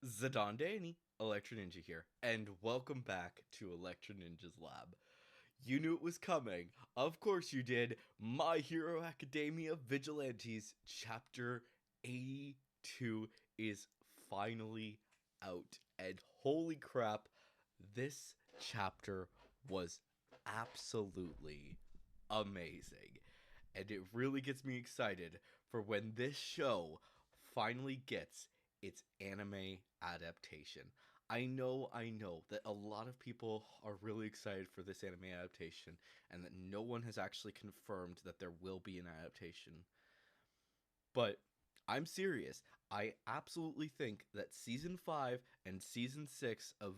Zadandani, Electro Ninja here, and welcome back to Electro Ninja's Lab. You knew it was coming. Of course you did. My Hero Academia Vigilantes Chapter 82 is finally out. And holy crap, this chapter was absolutely amazing. And it really gets me excited for when this show finally gets its anime adaptation. I know that a lot of people are really excited for this anime adaptation, and that no one has actually confirmed that there will be an adaptation. But I'm serious. I absolutely think that season 5 and season 6 of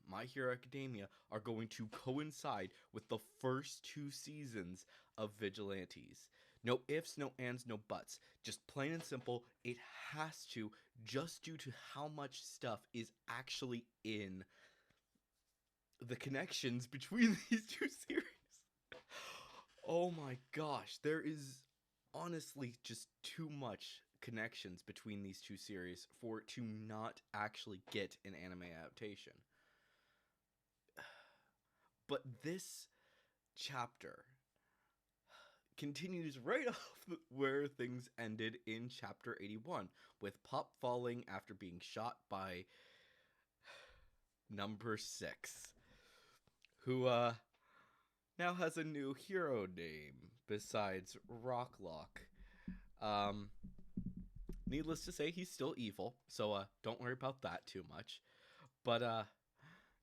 My Hero Academia are going to coincide with the first two seasons of Vigilantes. No ifs, no ands, no buts. Just plain and simple, it has to, just due to how much stuff is actually in the connections between these two series. Oh my gosh, there is honestly just too much connections between these two series for it to not actually get an anime adaptation. But this chapter continues right off where things ended in chapter 81, with Pop falling after being shot by number 6, who now has a new hero name besides Rocklock. Um Needless to say, he's still evil, so don't worry about that too much. But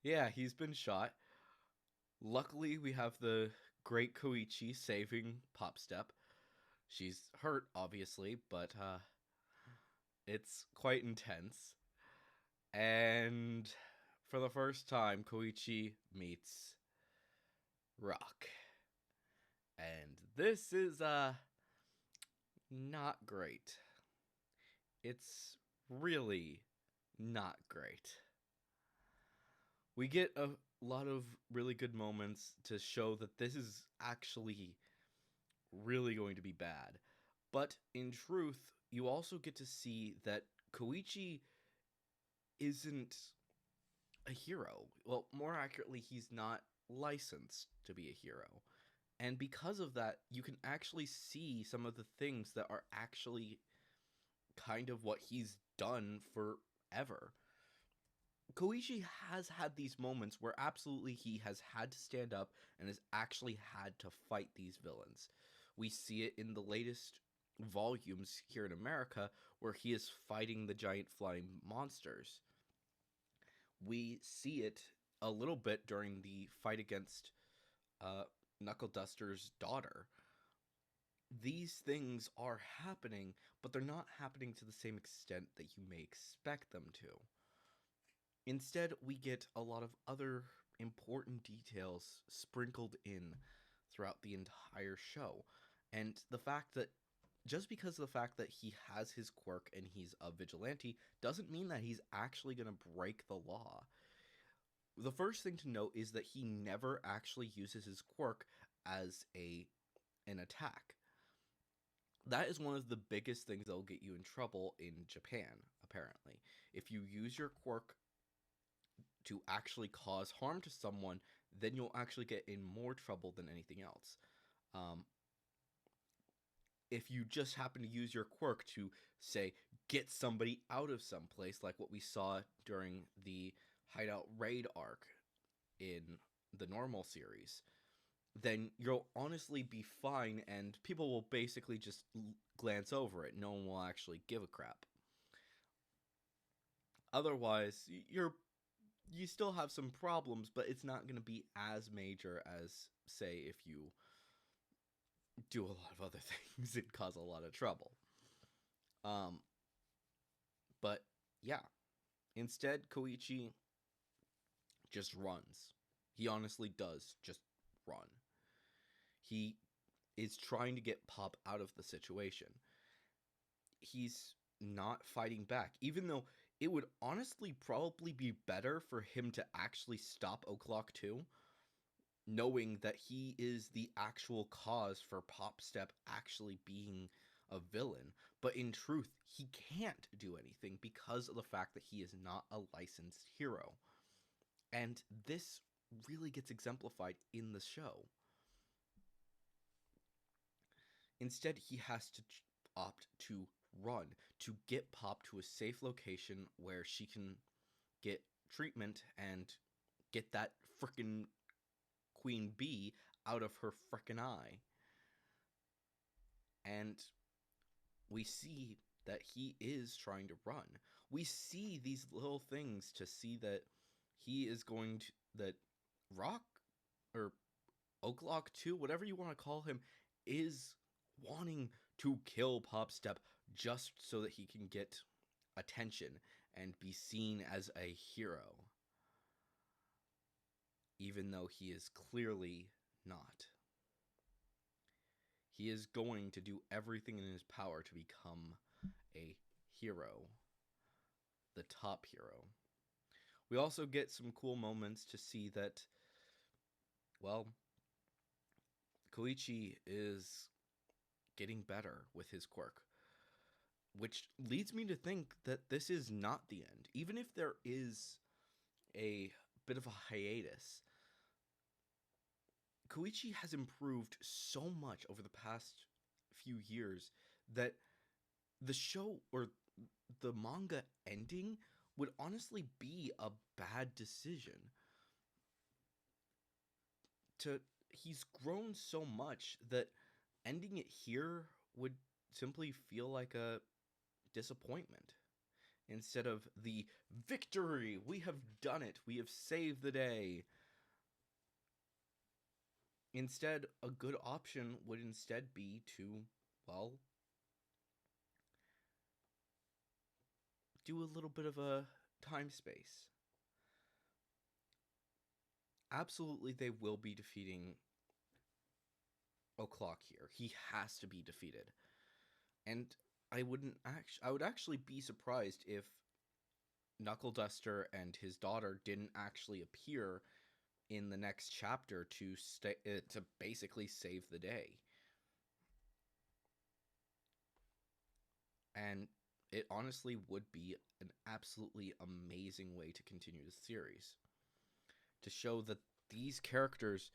yeah, he's been shot. Luckily, we have the great Koichi saving Popstep. She's hurt, obviously, but it's quite intense. And for the first time, Koichi meets Rock. And this is not great. It's really not great. We get a lot of really good moments to show that this is actually really going to be bad. But in truth, you also get to see that Koichi isn't a hero. Well, more accurately, he's not licensed to be a hero. And because of that, you can actually see some of the things that are actually kind of what he's done forever. Koichi has had these moments where absolutely he has had to stand up and has actually had to fight these villains. We see it in the latest volumes here in America where he is fighting the giant flying monsters. We see it a little bit during the fight against uh, Knuckle Duster's daughter. These things are happening, but they're not happening to the same extent that you may expect them to. Instead, we get a lot of other important details sprinkled in throughout the entire show. And the fact that just because of the fact that he has his quirk and he's a vigilante doesn't mean that he's actually going to break the law. The first thing to note is that he never actually uses his quirk as an attack. That is one of the biggest things that'll get you in trouble in Japan, apparently. If you use your quirk to actually cause harm to someone, then you'll actually get in more trouble than anything else. Um, if you just happen to use your quirk to, say, get somebody out of some place, like what we saw during the Hideout Raid arc in the normal series, then you'll honestly be fine and people will basically just glance over it. No one will actually give a crap. Otherwise, you still have some problems, but it's not going to be as major as, say, if you do a lot of other things and cause a lot of trouble. Um, but yeah, instead, Koichi just runs. He honestly does just run. He is trying to get Pop out of the situation. He's not fighting back, even though it would honestly probably be better for him to actually stop O'Clock too, knowing that he is the actual cause for Popstep actually being a villain. But in truth, he can't do anything because of the fact that he is not a licensed hero. And this really gets exemplified in the show. Instead, he has to opt to run to get Pop to a safe location where she can get treatment and get that frickin' queen bee out of her frickin' eye. And we see that he is trying to run. We see these little things to see that he is going to, that Rock or Oaklock 2, whatever you want to call him, is wanting to kill Popstep just so that he can get attention and be seen as a hero, even though he is clearly not. He is going to do everything in his power to become a hero, the top hero. We also get some cool moments to see that, well, Koichi is getting better with his quirk, which leads me to think that this is not the end. Even if there is a bit of a hiatus, Koichi has improved so much over the past few years that the show or the manga ending would honestly be a bad decision. He's grown so much that ending it here would simply feel like a disappointment. Instead of the victory, we have done it, we have saved the day. Instead, a good option would instead be to, well, do a little bit of a time space. Absolutely, they will be defeating O'Clock here. He has to be defeated. And I would actually be surprised if Knuckle Duster and his daughter didn't actually appear in the next chapter to basically save the day. And it honestly would be an absolutely amazing way to continue the series. To show that these characters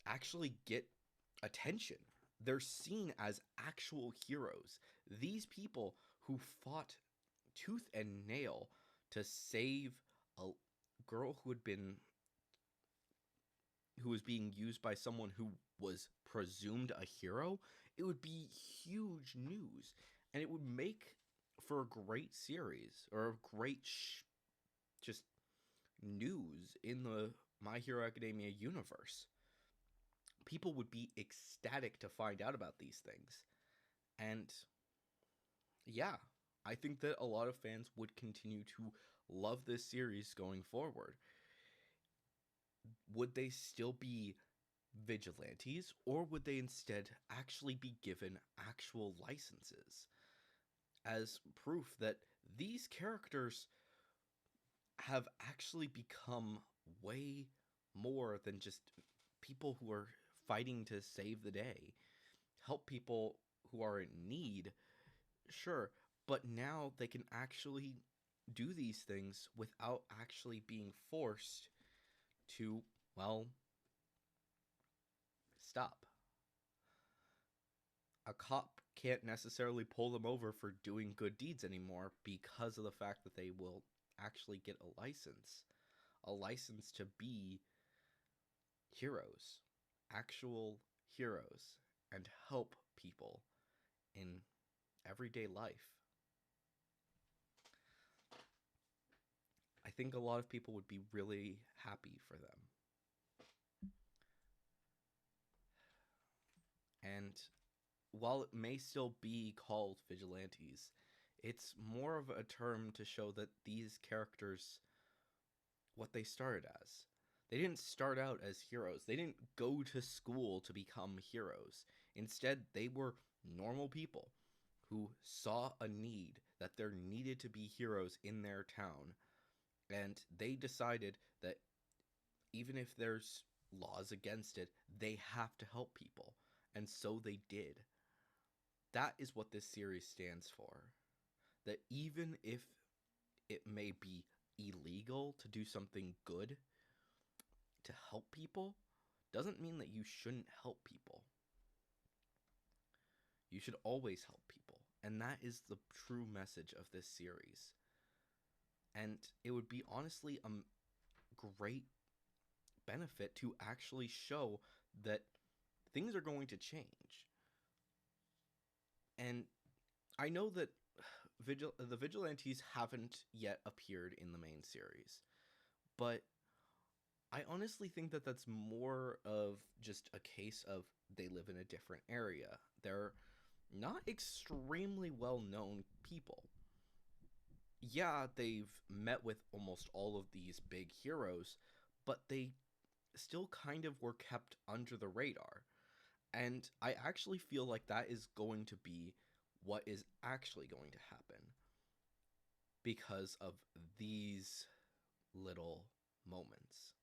actually get attention. They're seen as actual heroes. These people who fought tooth and nail to save a girl who was being used by someone who was presumed a hero, it would be huge news. And it would make for a great series, or a great just news in the My Hero Academia universe. People would be ecstatic to find out about these things. And yeah, I think that a lot of fans would continue to love this series going forward. Would they still be vigilantes, or would they instead actually be given actual licenses? As proof that these characters have actually become way more than just people who are fighting to save the day. Help people who are in need, sure, but now they can actually do these things without actually being forced to, well, stop. A cop can't necessarily pull them over for doing good deeds anymore because of the fact that they will actually get a license to be heroes, actual heroes, and help people in everyday life. I think a lot of people would be really happy for them. And while it may still be called vigilantes, it's more of a term to show that these characters, what they started as. They didn't start out as heroes. They didn't go to school to become heroes. Instead, they were normal people who saw a need, that there needed to be heroes in their town. And they decided that even if there's laws against it, they have to help people. And so they did. that is what this series stands for. That even if it may be illegal to do something good to help people, doesn't mean that you shouldn't help people. You should always help people. And that is the true message of this series. And it would be honestly a great benefit to actually show that things are going to change. And I know that the vigilantes haven't yet appeared in the main series, but I honestly think that that's more of just a case of they live in a different area. They're not extremely well-known people. Yeah, they've met with almost all of these big heroes, but they still kind of were kept under the radar. And I actually feel like that is going to be what is actually going to happen because of these little moments.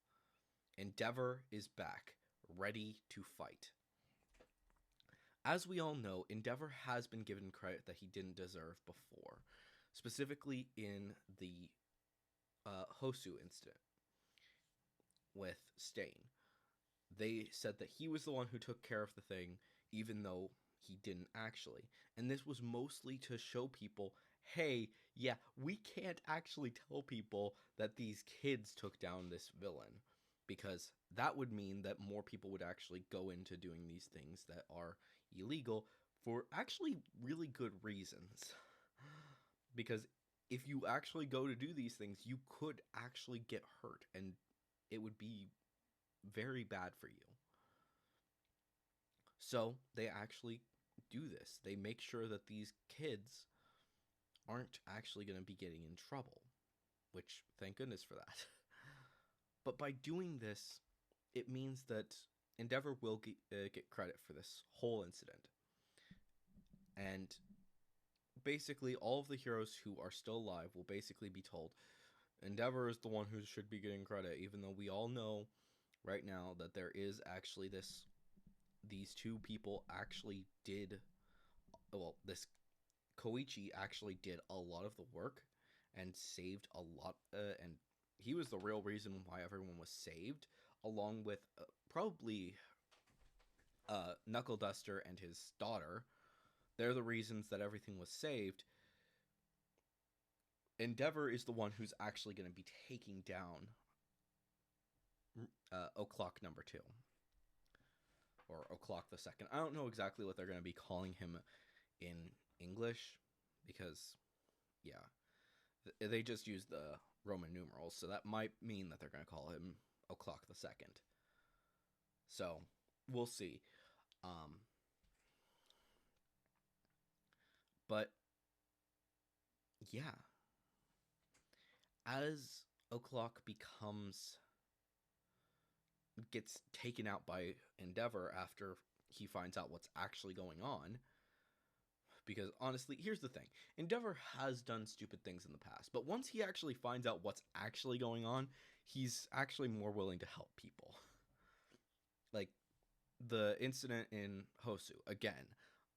Endeavor is back, ready to fight. As we all know, Endeavor has been given credit that he didn't deserve before, specifically in the Hosu incident with Stain. They said that he was the one who took care of the thing, even though he didn't actually. And this was mostly to show people, hey, yeah, we can't actually tell people that these kids took down this villain, because that would mean that more people would actually go into doing these things that are illegal for actually really good reasons. Because if you actually go to do these things, you could actually get hurt, and it would be very bad for you. So they actually do this. They make sure that these kids aren't actually going to be getting in trouble, which thank goodness for that. But by doing this, it means that Endeavor will get credit for this whole incident. And basically all of the heroes who are still alive will basically be told, Endeavor is the one who should be getting credit, even though we all know right now that there is actually these two people actually did, well, this Koichi actually did a lot of the work and saved a lot, and he was the real reason why everyone was saved, along with probably Knuckle Duster and his daughter. They're the reasons that everything was saved. Endeavor is the one who's actually going to be taking down O'Clock number 2. Or O'Clock the Second. I don't know exactly what they're going to be calling him in English, because, yeah, they just use the Roman numerals, so that might mean that they're going to call him O'Clock the Second. So, we'll see. But, yeah. As O'Clock gets taken out by Endeavor after he finds out what's actually going on, because honestly, here's the thing. Endeavor has done stupid things in the past, but once he actually finds out what's actually going on, he's actually more willing to help people. Like the incident in Hosu, again,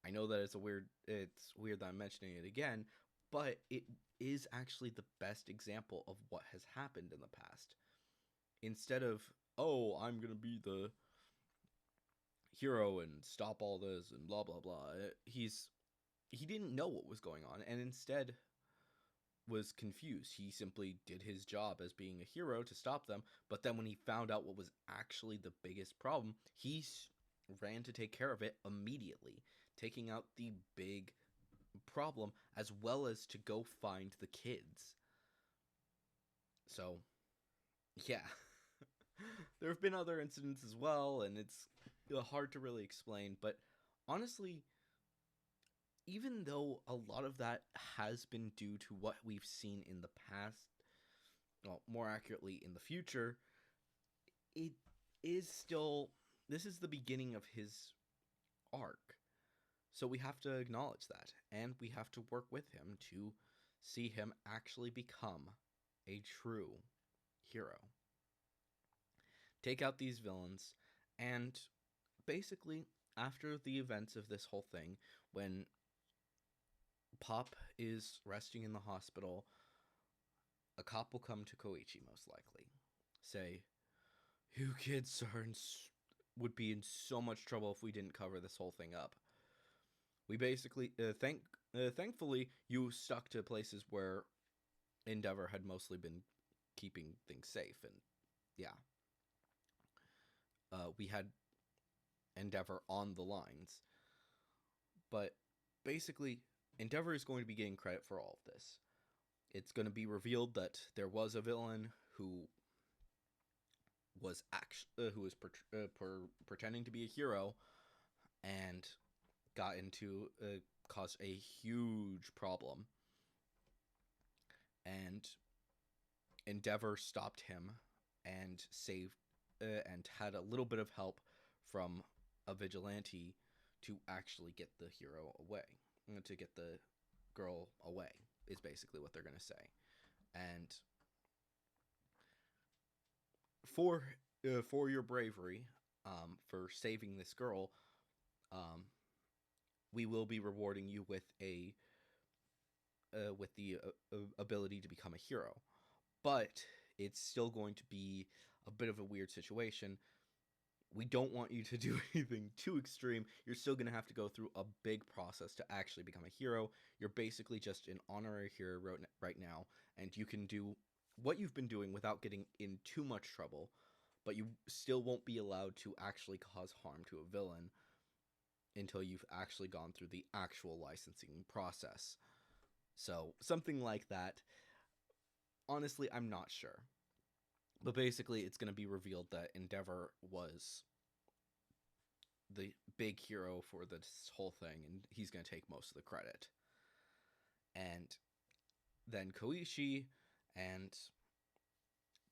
I know that it's weird that I'm mentioning it again, but it is actually the best example of what has happened in the past. Instead of, oh, I'm gonna be the hero and stop all this and blah blah blah, he didn't know what was going on, and instead was confused. He simply did his job as being a hero to stop them, but then when he found out what was actually the biggest problem, he ran to take care of it immediately, taking out the big problem as well as to go find the kids. So, yeah. There have been other incidents as well, and it's hard to really explain, but honestly, even though a lot of that has been due to what we've seen in the past, well, more accurately in the future, it is still, this is the beginning of his arc. So we have to acknowledge that, and we have to work with him to see him actually become a true hero. Take out these villains, and basically, after the events of this whole thing, when Pop is resting in the hospital. A cop will come to Koichi, most likely. Say, you kids would be in so much trouble if we didn't cover this whole thing up. We basically, thankfully, you stuck to places where Endeavor had mostly been keeping things safe, and yeah. We had Endeavor on the lines. But basically, Endeavor is going to be getting credit for all of this. It's going to be revealed that there was a villain who was pretending to be a hero and got into caused a huge problem, and Endeavor stopped him and saved and had a little bit of help from a vigilante to actually get the hero away, to get the girl away, is basically what they're going to say. And for your bravery, for saving this girl, we will be rewarding you with the ability to become a hero. But it's still going to be a bit of a weird situation. We don't want you to do anything too extreme. You're still going to have to go through a big process to actually become a hero. You're basically just an honorary hero right now, and you can do what you've been doing without getting in too much trouble, but you still won't be allowed to actually cause harm to a villain until you've actually gone through the actual licensing process. So, something like that. Honestly, I'm not sure. But basically, it's going to be revealed that Endeavor was the big hero for this whole thing, and he's going to take most of the credit. And then Koichi and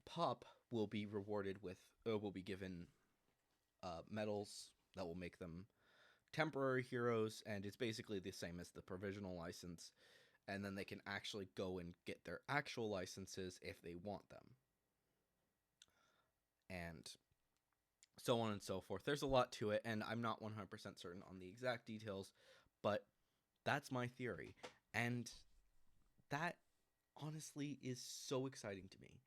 Pop will be rewarded with, will be given medals that will make them temporary heroes, and it's basically the same as the provisional license, and then they can actually go and get their actual licenses if they want them. And so on and so forth. There's a lot to it, and I'm not 100% certain on the exact details, but that's my theory. And that, honestly, is so exciting to me.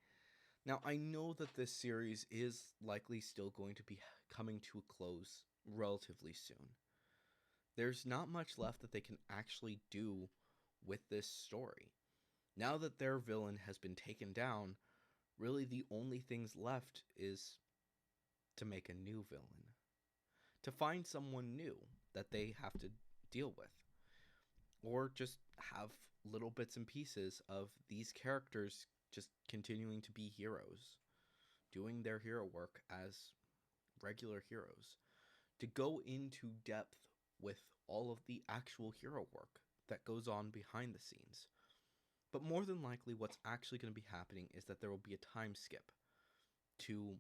Now, I know that this series is likely still going to be coming to a close relatively soon. There's not much left that they can actually do with this story. Now that their villain has been taken down, really the only things left is to make a new villain. To find someone new that they have to deal with. Or just have little bits and pieces of these characters just continuing to be heroes. Doing their hero work as regular heroes. To go into depth with all of the actual hero work that goes on behind the scenes. But more than likely, what's actually going to be happening is that there will be a time skip to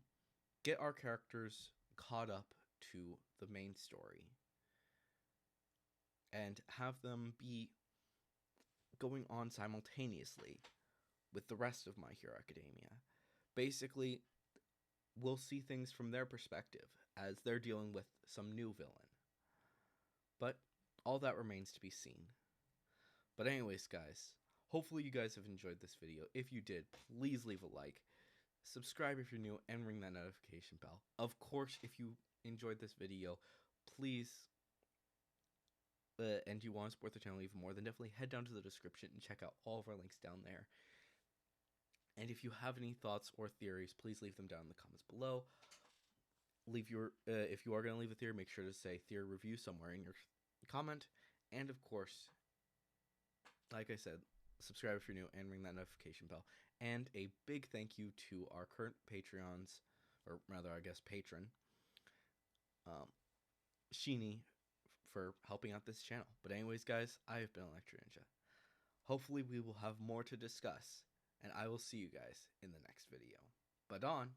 get our characters caught up to the main story and have them be going on simultaneously with the rest of My Hero Academia. Basically, we'll see things from their perspective as they're dealing with some new villain. But all that remains to be seen. But anyways, guys, hopefully you guys have enjoyed this video. If you did, please leave a like. Subscribe if you're new, and ring that notification bell. Of course, if you enjoyed this video, please, and you want to support the channel even more, then definitely head down to the description and check out all of our links down there. And if you have any thoughts or theories, please leave them down in the comments below. Leave your, if you are going to leave a theory, make sure to say theory review somewhere in your comment. And of course, like I said, subscribe if you're new and ring that notification bell. And a big thank you to our current Patreons, or rather, I guess, patron, Sheeny, for helping out this channel. But anyways, guys, I have been Electro Ninja. Hopefully we will have more to discuss, and I will see you guys in the next video. But on.